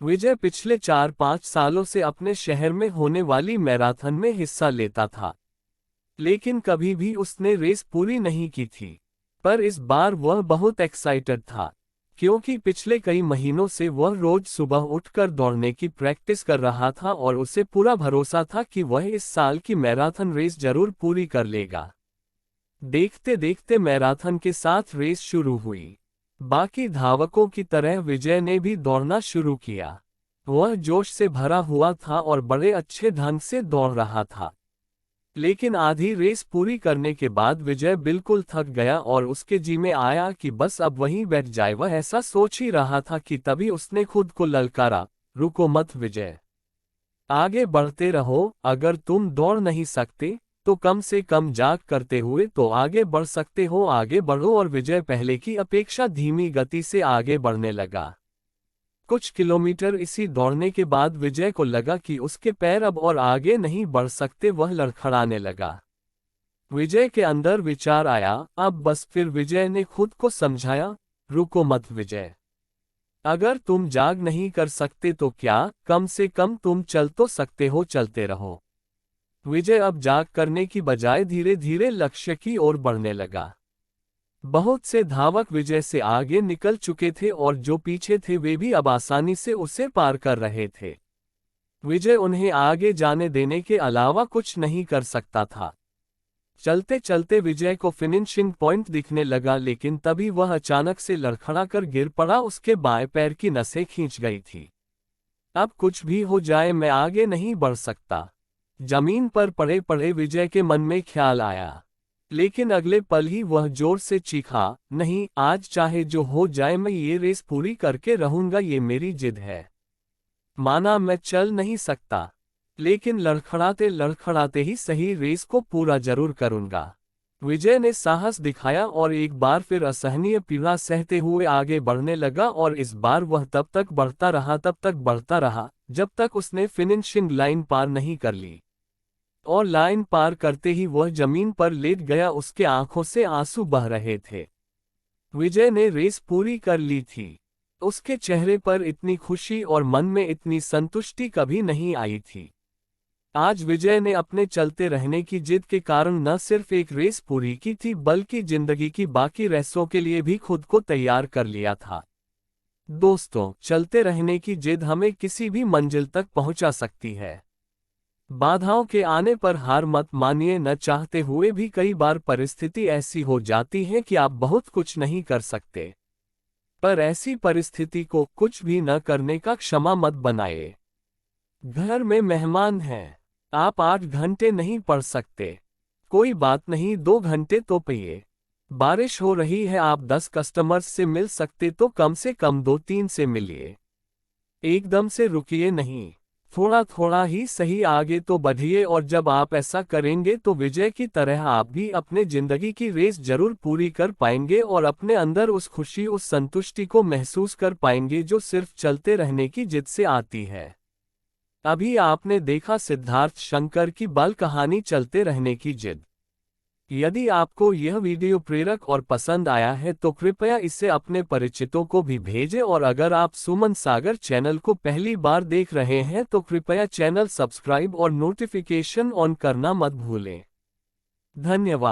विजय पिछले 4-5 सालों से अपने शहर में होने वाली मैराथन में हिस्सा लेता था, लेकिन कभी भी उसने रेस पूरी नहीं की थी। पर इस बार वह बहुत एक्साइटेड था, क्योंकि पिछले कई महीनों से वह रोज सुबह उठकर दौड़ने की प्रैक्टिस कर रहा था और उसे पूरा भरोसा था कि वह इस साल की मैराथन रेस जरूर पूरी कर लेगा। देखते देखते मैराथन के साथ रेस शुरू हुई। बाकी धावकों की तरह विजय ने भी दौड़ना शुरू किया। वह जोश से भरा हुआ था और बड़े अच्छे ढंग से दौड़ रहा था। लेकिन आधी रेस पूरी करने के बाद विजय बिल्कुल थक गया और उसके जी में आया कि बस अब वहीं बैठ जाए। वह ऐसा सोच ही रहा था कि तभी उसने खुद को ललकारा, रुको मत विजय, आगे बढ़ते रहो। अगर तुम दौड़ नहीं सकते तो कम से कम जाग करते हुए तो आगे बढ़ सकते हो, आगे बढ़ो। और विजय पहले की अपेक्षा धीमी गति से आगे बढ़ने लगा। कुछ किलोमीटर इसी दौड़ने के बाद विजय को लगा कि उसके पैर अब और आगे नहीं बढ़ सकते। वह लड़खड़ाने लगा। विजय के अंदर विचार आया, अब बस। फिर विजय ने खुद को समझाया, रुको मत विजय, अगर तुम जाग नहीं कर सकते तो क्या, कम से कम तुम चल तो सकते हो, चलते रहो। विजय अब जाग करने की बजाय धीरे धीरे लक्ष्य की ओर बढ़ने लगा। बहुत से धावक विजय से आगे निकल चुके थे और जो पीछे थे वे भी अब आसानी से उसे पार कर रहे थे। विजय उन्हें आगे जाने देने के अलावा कुछ नहीं कर सकता था। चलते चलते विजय को फिनिशिंग पॉइंट दिखने लगा, लेकिन तभी वह अचानक से लड़खड़ाकर गिर पड़ा। उसके बाएं पैर की नसें खींच गई थी। अब कुछ भी हो जाए मैं आगे नहीं बढ़ सकता, जमीन पर पड़े पड़े विजय के मन में ख्याल आया। लेकिन अगले पल ही वह जोर से चीखा, नहीं, आज चाहे जो हो जाए मैं ये रेस पूरी करके रहूंगा, ये मेरी जिद है। माना मैं चल नहीं सकता, लेकिन लड़खड़ाते लड़खड़ाते ही सही रेस को पूरा जरूर करूंगा। विजय ने साहस दिखाया और एक बार फिर असहनीय पीड़ा सहते हुए आगे बढ़ने लगा। और इस बार वह तब तक बढ़ता रहा जब तक उसने फिनिशिंग लाइन पार नहीं कर ली। और लाइन पार करते ही वह जमीन पर लेट गया। उसके आंखों से आंसू बह रहे थे। विजय ने रेस पूरी कर ली थी। उसके चेहरे पर इतनी खुशी और मन में इतनी संतुष्टि कभी नहीं आई थी। आज विजय ने अपने चलते रहने की जिद के कारण न सिर्फ एक रेस पूरी की थी, बल्कि जिंदगी की बाकी रेसों के लिए भी खुद को तैयार कर लिया था। दोस्तों, चलते रहने की जिद हमें किसी भी मंजिल तक पहुंचा सकती है। बाधाओं के आने पर हार मत मानिए। न चाहते हुए भी कई बार परिस्थिति ऐसी हो जाती है कि आप बहुत कुछ नहीं कर सकते। पर ऐसी परिस्थिति को कुछ भी न करने का क्षमा मत बनाए। घर में मेहमान हैं, आप 8 घंटे नहीं पढ़ सकते, कोई बात नहीं, 2 घंटे तो पढ़िए। बारिश हो रही है, आप 10 कस्टमर्स से मिल सकते तो कम से कम 2-3 से मिलिए। एकदम से रुकिए नहीं, थोड़ा थोड़ा ही सही आगे तो बढ़िए। और जब आप ऐसा करेंगे तो विजय की तरह आप भी अपने जिंदगी की रेस जरूर पूरी कर पाएंगे और अपने अंदर उस खुशी, उस संतुष्टि को महसूस कर पाएंगे जो सिर्फ चलते रहने की जिद से आती है। अभी आपने देखा सिद्धार्थ शंकर की बाल कहानी, चलते रहने की जिद। यदि आपको यह वीडियो प्रेरक और पसंद आया है तो कृपया इसे अपने परिचितों को भी भेजें। और अगर आप सुमन सागर चैनल को पहली बार देख रहे हैं तो कृपया चैनल सब्सक्राइब और नोटिफिकेशन ऑन करना मत भूलें। धन्यवाद।